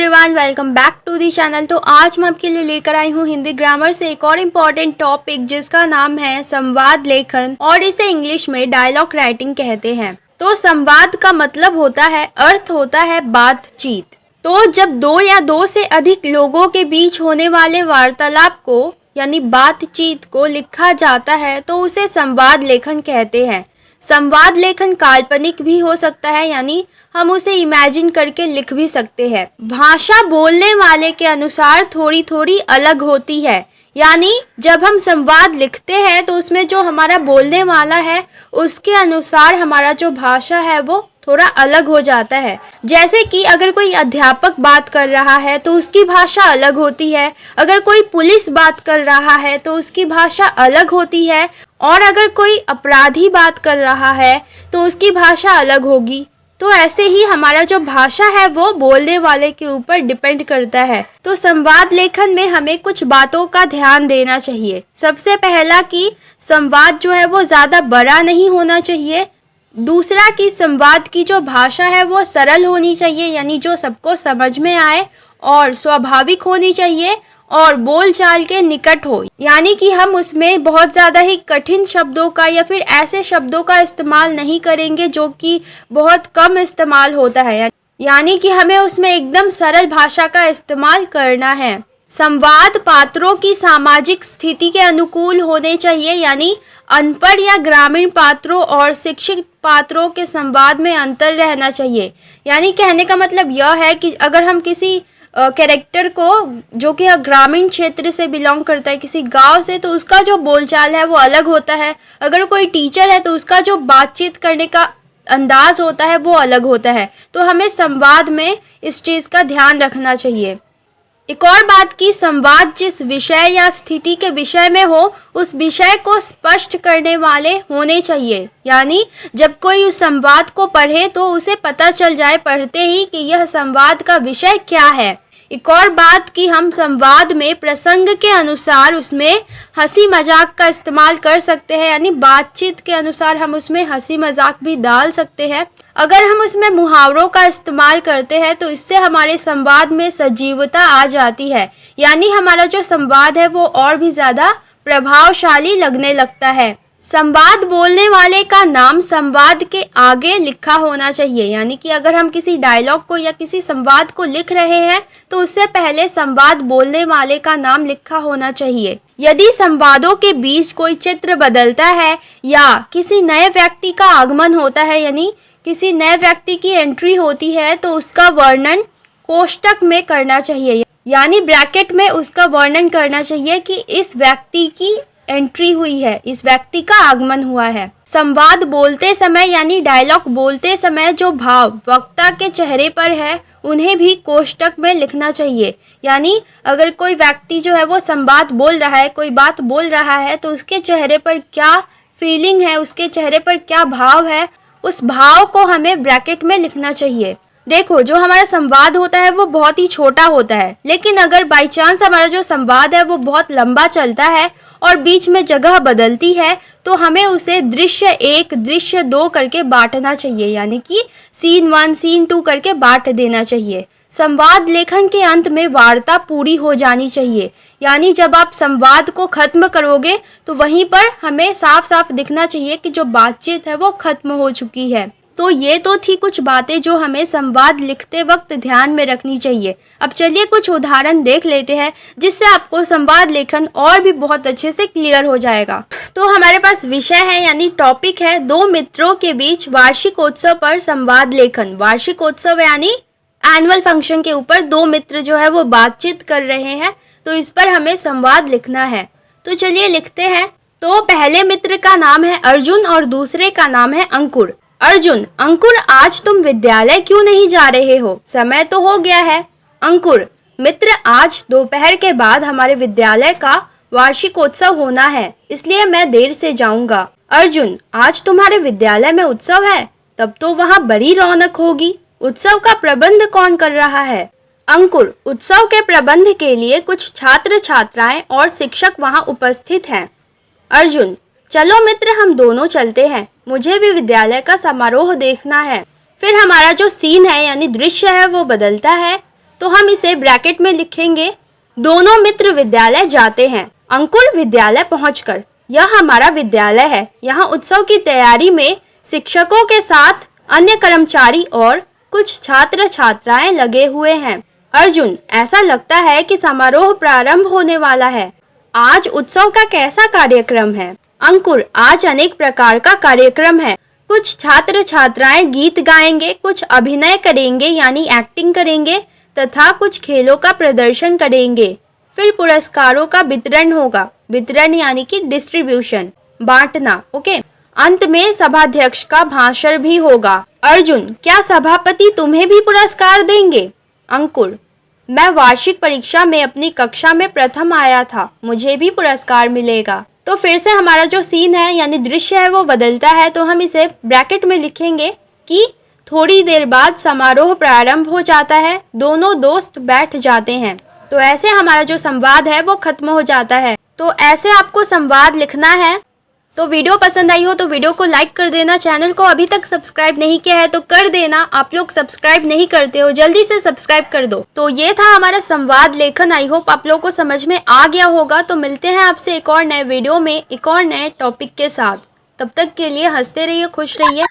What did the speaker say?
Everyone, welcome back to the channel. तो आज मैं आपके लिए लेकर आई हूँ हिंदी ग्रामर से एक और इम्पॉर्टेंट टॉपिक जिसका नाम है संवाद लेखन और इसे इंग्लिश में डायलॉग राइटिंग कहते हैं। तो संवाद का मतलब होता है, अर्थ होता है बातचीत। तो जब दो या दो से अधिक लोगों के बीच होने वाले वार्तालाप को यानी बातचीत को लिखा जाता है तो उसे संवाद लेखन कहते हैं। संवाद लेखन काल्पनिक भी हो सकता है, यानी हम उसे इमेजिन करके लिख भी सकते हैं। भाषा बोलने वाले के अनुसार थोड़ी थोड़ी अलग होती है, यानी जब हम संवाद लिखते हैं तो उसमें जो हमारा बोलने वाला है उसके अनुसार हमारा जो भाषा है वो थोड़ा अलग हो जाता है। जैसे कि अगर कोई अध्यापक बात कर रहा है तो उसकी भाषा अलग होती है, अगर कोई पुलिस बात कर रहा है तो उसकी भाषा अलग होती है, और अगर कोई अपराधी बात कर रहा है तो उसकी भाषा अलग होगी। तो ऐसे ही हमारा जो भाषा है वो बोलने वाले के ऊपर डिपेंड करता है। तो संवाद लेखन में हमें कुछ बातों का ध्यान देना चाहिए। सबसे पहला कि संवाद जो है वो ज़्यादा बड़ा नहीं होना चाहिए। दूसरा कि संवाद की जो भाषा है वो सरल होनी चाहिए, यानी जो सबको समझ में आए और स्वाभाविक होनी चाहिए और बोलचाल के निकट हो, यानी कि हम उसमें बहुत ज़्यादा ही कठिन शब्दों का या फिर ऐसे शब्दों का इस्तेमाल नहीं करेंगे जो कि बहुत कम इस्तेमाल होता है, यानी कि हमें उसमें एकदम सरल भाषा का इस्तेमाल करना है। संवाद पात्रों की सामाजिक स्थिति के अनुकूल होने चाहिए, यानी अनपढ़ या ग्रामीण पात्रों और शिक्षित पात्रों के संवाद में अंतर रहना चाहिए। यानी कहने का मतलब यह है कि अगर हम किसी कैरेक्टर को जो कि ग्रामीण क्षेत्र से बिलोंग करता है, किसी गांव से, तो उसका जो बोलचाल है वो अलग होता है। अगर कोई टीचर है तो उसका जो बातचीत करने का अंदाज होता है वो अलग होता है। तो हमें संवाद में इस चीज़ का ध्यान रखना चाहिए। एक और बात कि संवाद जिस विषय या स्थिति के विषय में हो उस विषय को स्पष्ट करने वाले होने चाहिए, यानी जब कोई उस संवाद को पढ़े तो उसे पता चल जाए पढ़ते ही कि यह संवाद का विषय क्या है। एक और बात कि हम संवाद में प्रसंग के अनुसार उसमें हंसी मजाक का इस्तेमाल कर सकते हैं, यानी बातचीत के अनुसार हम उसमें हंसी मजाक भी डाल सकते हैं। अगर हम उसमें मुहावरों का इस्तेमाल करते हैं तो इससे हमारे संवाद में सजीवता आ जाती है, यानी हमारा जो संवाद है वो और भी ज़्यादा प्रभावशाली लगने लगता है। संवाद बोलने वाले का नाम संवाद के आगे लिखा होना चाहिए, यानी कि अगर हम किसी डायलॉग को या किसी संवाद को लिख रहे हैं तो उससे पहले संवाद बोलने वाले का नाम लिखा होना चाहिए। यदि संवादों के बीच कोई चित्र बदलता है या किसी नए व्यक्ति का आगमन होता है, यानी किसी नए व्यक्ति की एंट्री होती है, तो उसका वर्णन कोष्टक में करना चाहिए, यानी ब्रैकेट में उसका वर्णन करना चाहिए कि इस व्यक्ति की एंट्री हुई है, इस व्यक्ति का आगमन हुआ है। संवाद बोलते समय यानी डायलॉग बोलते समय जो भाव वक्ता के चेहरे पर है उन्हें भी कोष्टक में लिखना चाहिए, यानी अगर कोई व्यक्ति जो है वो संवाद बोल रहा है, कोई बात बोल रहा है, तो उसके चेहरे पर क्या फीलिंग है, उसके चेहरे पर क्या भाव है, उस भाव को हमें ब्रैकेट में लिखना चाहिए। देखो, जो हमारा संवाद होता है वो बहुत ही छोटा होता है, लेकिन अगर बाई चांस हमारा जो संवाद है वो बहुत लंबा चलता है और बीच में जगह बदलती है तो हमें उसे दृश्य 1 दृश्य 2 करके बांटना चाहिए, यानी कि सीन 1 सीन 2 करके बांट देना चाहिए। संवाद लेखन के अंत में वार्ता पूरी हो जानी चाहिए, यानी जब आप संवाद को खत्म करोगे तो वहीं पर हमें साफ साफ दिखना चाहिए कि जो बातचीत है वो खत्म हो चुकी है। तो ये तो थी कुछ बातें जो हमें संवाद लिखते वक्त ध्यान में रखनी चाहिए। अब चलिए कुछ उदाहरण देख लेते हैं जिससे आपको संवाद लेखन और भी बहुत अच्छे से क्लियर हो जाएगा। तो हमारे पास विषय है यानी टॉपिक है, दो मित्रों के बीच वार्षिकोत्सव पर संवाद लेखन। वार्षिकोत्सव यानी एनुअल फंक्शन के ऊपर दो मित्र जो है वो बातचीत कर रहे हैं, तो इस पर हमें संवाद लिखना है। तो चलिए लिखते हैं। तो पहले मित्र का नाम है अर्जुन और दूसरे का नाम है अंकुर। अर्जुन: अंकुर, आज तुम विद्यालय क्यों नहीं जा रहे हो? समय तो हो गया है। अंकुर: मित्र, आज दोपहर के बाद हमारे विद्यालय का वार्षिकोत्सव होना है, इसलिए मैं देर से जाऊंगा। अर्जुन: आज तुम्हारे विद्यालय में उत्सव है, तब तो वहाँ बड़ी रौनक होगी। उत्सव का प्रबंध कौन कर रहा है? अंकुर: उत्सव के प्रबंध के लिए कुछ छात्र छात्राएं और शिक्षक वहाँ उपस्थित हैं। अर्जुन: चलो मित्र, हम दोनों चलते हैं, मुझे भी विद्यालय का समारोह देखना है। फिर हमारा जो सीन है यानी दृश्य है वो बदलता है। तो हम इसे ब्रैकेट में लिखेंगे। दोनों मित्र विद्यालय जाते हैं। अंकुर विद्यालय पहुंचकर, यह हमारा विद्यालय है। यहाँ उत्सव की तैयारी में शिक्षकों के साथ अन्य कर्मचारी और कुछ छात्र छात्राएं लगे हुए हैं। अर्जुन, ऐसा लगता है कि समारोह प्रारंभ होने वाला है। आज उत्सव का कैसा कार्यक्रम है? अंकुर, आज अनेक प्रकार का कार्यक्रम है। कुछ छात्र छात्राएं गीत गाएंगे, कुछ अभिनय करेंगे यानी एक्टिंग करेंगे तथा कुछ खेलों का प्रदर्शन करेंगे। फिर पुरस्कारों का वितरण होगा। वितरण यानी कि डिस्ट्रीब्यूशन, बांटना। ओके। अंत में सभाध्यक्ष का भाषण भी होगा। अर्जुन, क्या सभापति तुम्हें भी पुरस्कार देंगे? अंकुर, मैं वार्षिक परीक्षा में अपनी कक्षा में प्रथम आया था, मुझे भी पुरस्कार मिलेगा। तो फिर से हमारा जो सीन है यानी दृश्य है वो बदलता है। तो हम इसे ब्रैकेट में लिखेंगे कि थोड़ी देर बाद समारोह प्रारंभ हो जाता है। दोनों दोस्त बैठ जाते हैं। तो ऐसे हमारा जो संवाद है वो खत्म हो जाता है। तो ऐसे आपको संवाद लिखना है। तो वीडियो पसंद आई हो तो वीडियो को लाइक कर देना। चैनल को अभी तक सब्सक्राइब नहीं किया है तो कर देना। आप लोग सब्सक्राइब नहीं करते हो, जल्दी से सब्सक्राइब कर दो। तो ये था हमारा संवाद लेखन। आई होप आप लोगों को समझ में आ गया होगा। तो मिलते हैं आपसे एक और नए वीडियो में एक और नए टॉपिक के साथ। तब तक के लिए हंसते रहिए, खुश रहिए।